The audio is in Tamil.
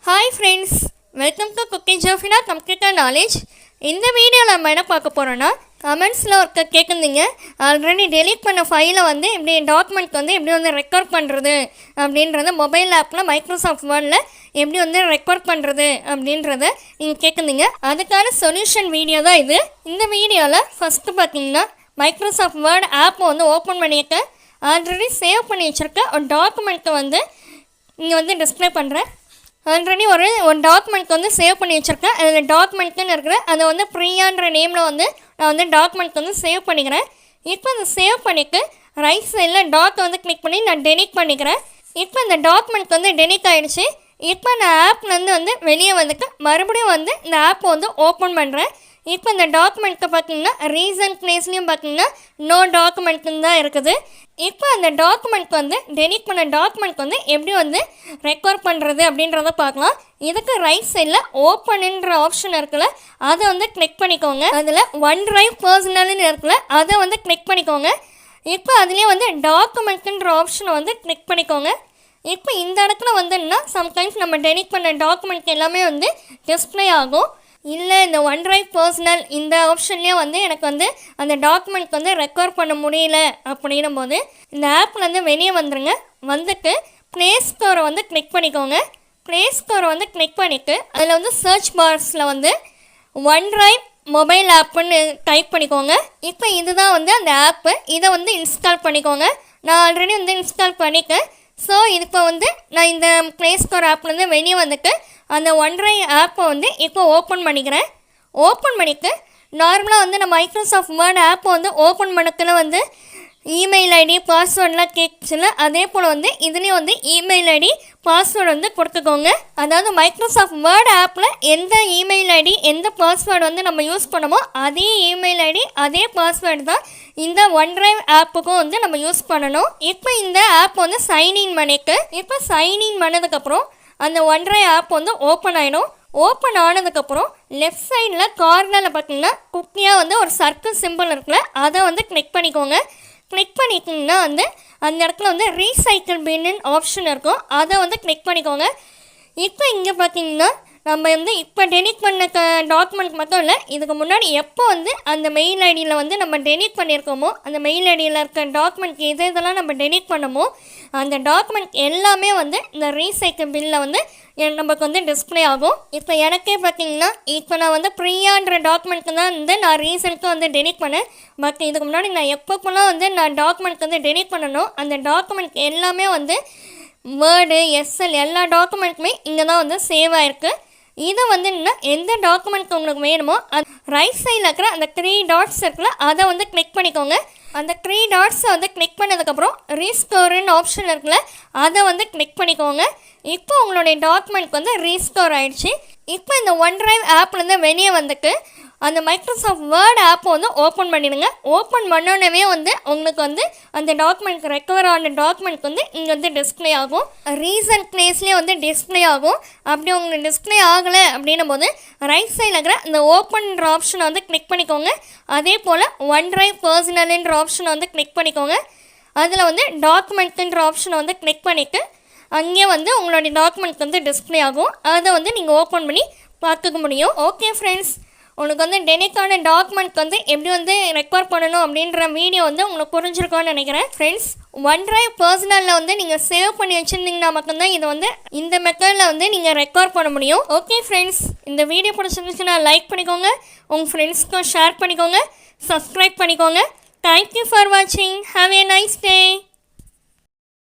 ஹாய் ஃப்ரெண்ட்ஸ், வெல்கம் டு குக்கி ஜோஃபினா கம்ப்யூட்டர் நாலேஜ். இந்த வீடியோவில் நம்ம என்ன பார்க்க போகிறோன்னா, கமெண்ட்ஸில் ஒருக்க கேட்குறீங்க, ஆல்ரெடி டெலீட் பண்ண ஃபைலை வந்து இப்படி டாக்குமெண்ட் வந்து எப்படி வந்து ரெக்கார்ட் பண்ணுறது அப்படின்றத மொபைல் ஆப்பில் மைக்ரோசாஃப்ட் வேர்டில் எப்படி வந்து ரெக்கார்ட் பண்ணுறது அப்படின்றத நீங்கள் கேட்குறீங்க. அதுக்கான சொல்யூஷன் வீடியோ தான் இது. இந்த வீடியோவில் ஃபஸ்ட்டு பார்த்தீங்கன்னா மைக்ரோசாஃப்ட் வேர்ட் ஆப்பை வந்து ஓப்பன் பண்ணியிருக்க ஆல்ரெடி சேவ் பண்ணி வச்சுருக்க ஒரு டாக்குமெண்ட்டை வந்து இங்கே வந்து டிஸ்பிளே பண்ணுறேன். ஆல்ரெடி ஒரு டாக்குமெண்ட் வந்து சேவ் பண்ணி வச்சுருக்கேன். அதில் டாக்குமெண்ட்டுன்னு இருக்கிற அதை வந்து ப்ரீயான்ற நேமில் வந்து நான் வந்து டாக்குமெண்ட் வந்து சேவ் பண்ணிக்கிறேன். இப்போ அதை சேவ் பண்ணிவிட்டு ரைட் சைடில் டாட் வந்து கிளிக் பண்ணி நான் டெலீட் பண்ணிக்கிறேன். இப்போ இந்த டாக்குமெண்ட் வந்து டெலீட் ஆகிடுச்சு. இப்போ நான் ஆப்லேருந்து வந்து வெளியே வந்துட்டு மறுபடியும் வந்து இந்த ஆப்பை வந்து ஓப்பன் பண்ணுறேன். இப்போ இந்த டாக்குமெண்ட்டை பார்த்தீங்கன்னா ரீசன்ட் பிளேஸ்லேயும் பார்த்தீங்கன்னா நோ டாக்குமெண்ட்டுன்னு தான் இருக்குது. இப்போ அந்த டாக்குமெண்ட் வந்து டெலீட் பண்ண டாக்குமெண்ட் வந்து எப்படி வந்து ரெக்கார்ட் பண்ணுறது அப்படின்றத பார்க்கலாம். இதுக்கு ரைட் சைடில் ஓப்பனுன்ற ஆப்ஷன் இருக்குல்ல, அதை வந்து கிளிக் பண்ணிக்கோங்க. அதில் OneDrive பர்சனல்னு இருக்குல்ல, அதை வந்து கிளிக் பண்ணிக்கோங்க. இப்போ அதுலேயே வந்து டாக்குமெண்ட்டுன்ற ஆப்ஷனை வந்து கிளிக் பண்ணிக்கோங்க. இப்போ இந்த இடத்துல வந்துன்னா சம்டைம்ஸ் நம்ம டெலீட் பண்ண டாக்குமெண்ட் எல்லாமே வந்து டிஸ்பிளே ஆகும். இல்லை இந்த OneDrive பர்சனல் இந்த ஆப்ஷன்லேயே வந்து எனக்கு வந்து அந்த டாக்குமெண்ட் வந்து ரெக்கார்ட் பண்ண முடியல அப்படின்னும் போது இந்த ஆப்லேருந்து வெளியே வந்துடுங்க. வந்துட்டு ப்ளே ஸ்டோரை வந்து கிளிக் பண்ணிக்கோங்க. ப்ளே ஸ்டோரை வந்து கிளிக் பண்ணிவிட்டு அதில் வந்து சர்ச் பாக்ஸில் வந்து OneDrive மொபைல் ஆப்புன்னு டைப் பண்ணிக்கோங்க. இப்போ இதுதான் வந்து அந்த ஆப்பு. இதை வந்து இன்ஸ்டால் பண்ணிக்கோங்க. நான் ஆல்ரெடி வந்து இன்ஸ்டால் பண்ணிட்டேன். ஸோ இப்போ வந்து நான் இந்த ப்ளே ஸ்டோர் ஆப்லேருந்து வெளியே வந்துட்டு அந்த OneDrive ஆப்பை வந்து இப்போ ஓப்பன் பண்ணிக்கிறேன். ஓப்பன் பண்ணிவிட்டு நார்மலாக வந்து நான் மைக்ரோசாஃப்ட் வேர்ட் ஆப்பை வந்து ஓப்பன் பண்ணக்குள்ள வந்து இமெயில் ஐடி பாஸ்வேர்டெலாம் கேட்குச்சுல, அதே போல் வந்து இதுலேயும் வந்து இமெயில் ஐடி பாஸ்வேர்டு வந்து கொடுத்துக்கோங்க. அதாவது மைக்ரோசாஃப்ட் வேர்ட் ஆப்பில் எந்த இமெயில் ஐடி எந்த பாஸ்வேர்டு வந்து நம்ம யூஸ் பண்ணமோ அதே இமெயில் ஐடி அதே பாஸ்வேர்டு தான் இந்த OneDrive ஆப்புக்கும் வந்து நம்ம யூஸ் பண்ணணும். இப்போ இந்த ஆப் வந்து சைன்இன் பண்ணிட்டு இப்போ சைன்இன் பண்ணதுக்கப்புறம் அந்த OneDrive ஆப் வந்து ஓப்பன் ஆகிடும். ஓப்பன் ஆனதுக்கப்புறம் லெஃப்ட் சைடில் கார்னரில் பார்த்தீங்கன்னா குட்டியாக வந்து ஒரு சர்க்கிள் சிம்பிள் இருக்குல்ல, அதை வந்து கிளிக் பண்ணிக்கோங்க. கிளிக் பண்ணிட்டிங்கன்னா வந்து அந்த இடத்துல வந்து ரீசைக்கிள் பின்னு ஆப்ஷன் இருக்கும், அதை வந்து கிளிக் பண்ணிக்கோங்க. இப்போ இங்கே பார்த்தீங்கன்னா நம்ம வந்து இப்போ டெலீட் பண்ண டாக்குமெண்ட் மட்டும் இல்லை, இதுக்கு முன்னாடி எப்போ வந்து அந்த மெயில் ஐடியில் வந்து நம்ம டெலீட் பண்ணியிருக்கோமோ அந்த மெயில் ஐடியில் இருக்க டாக்குமெண்ட் இதெல்லாம் நம்ம டெலீட் பண்ணமோ அந்த டாக்குமெண்ட் எல்லாமே வந்து இந்த ரீசைக்கிள் பில்லில் வந்து நமக்கு வந்து டிஸ்பிளே ஆகும். இப்போ எனக்கே பார்த்தீங்கன்னா இப்போ நான் வந்து ப்ரீயான்ற டாக்குமெண்ட்டு தான் வந்து நான் ரீசெண்டாக வந்து டெலீட் பண்ணேன். பட் இதுக்கு முன்னாடி நான் எப்போப்பெல்லாம் வந்து நான் டாக்குமெண்ட் வந்து டெலீட் பண்ணணும் அந்த டாக்குமெண்ட் எல்லாமே வந்து வேர்டு எஸ்எல் எல்லா டாக்குமெண்ட்டுமே இங்கே தான் வந்து சேவ் ஆகிருக்கு. இதை வந்து எந்த டாக்குமெண்ட் உங்களுக்கு வேணுமோ அது ரைட் சைடில் இருக்கிற அந்த 3 டாட்ஸ் இருக்குல்ல, அதை வந்து கிளிக் பண்ணிக்கோங்க. அந்த 3 டாட்ஸை வந்து கிளிக் பண்ணதுக்கப்புறம் ரீஸ்டோருன்னு ஆப்ஷன் இருக்குல்ல, அதை வந்து கிளிக் பண்ணிக்கோங்க. இப்போ உங்களுடைய டாக்குமெண்ட் வந்து ரீஸ்டோர் ஆகிடுச்சு. இப்போ இந்த OneDrive ஆப்லேருந்து வெளியே வந்துட்டு அந்த மைக்ரோசாஃப்ட் வேர்ட் ஆப்பை வந்து ஓப்பன் பண்ணிடுங்க. ஓப்பன் பண்ணோன்னே வந்து உங்களுக்கு வந்து அந்த டாக்குமெண்ட் ரெக்கவர் ஆன டாக்குமெண்ட் வந்து இங்கே வந்து டிஸ்பிளே ஆகும். ரீசன்ட் பிளேஸ்லேயே வந்து டிஸ்பிளே ஆகும். அப்படி உங்களுக்கு டிஸ்பிளே ஆகலை அப்படின்னும் போது ரைட் சைடில் இருக்கிற இந்த ஓப்பன்ன்ற ஆப்ஷனை வந்து கிளிக் பண்ணிக்கோங்க. அதே போல் OneDrive பர்சனல்ன்ற ஆப்ஷனை வந்து கிளிக் பண்ணிக்கோங்க. அதில் வந்து டாக்குமெண்ட்டுன்ற ஆப்ஷனை வந்து கிளிக் பண்ணிவிட்டு அங்கே வந்து உங்களுடைய டாக்குமெண்ட் வந்து டிஸ்பிளே ஆகும். அதை வந்து நீங்கள் ஓப்பன் பண்ணி பார்த்துக்க முடியும். ஓகே ஃப்ரெண்ட்ஸ், உங்களுக்கு வந்து டெலிட்டான டாக்குமெண்ட் வந்து எப்படி வந்து ரெக்கார்ட் பண்ணணும் அப்படின்ற வீடியோ வந்து உங்களுக்கு புரிஞ்சிருக்கோன்னு நினைக்கிறேன். ஃப்ரெண்ட்ஸ், OneDrive பர்சனலில் வந்து நீங்கள் சேவ் பண்ணி வச்சுருந்தீங்கன்னா மட்டும்தான் இதை வந்து இந்த மெத்தடில் வந்து நீங்கள் ரெக்கார்ட் பண்ண முடியும். ஓகே ஃப்ரெண்ட்ஸ், இந்த வீடியோ பிடிச்சிருந்துச்சுன்னா லைக் பண்ணிக்கோங்க, உங்கள் ஃப்ரெண்ட்ஸ்க்கும் ஷேர் பண்ணிக்கோங்க, சப்ஸ்கிரைப் பண்ணிக்கோங்க. தேங்க்யூ ஃபார் வாட்சிங். Have a nice day.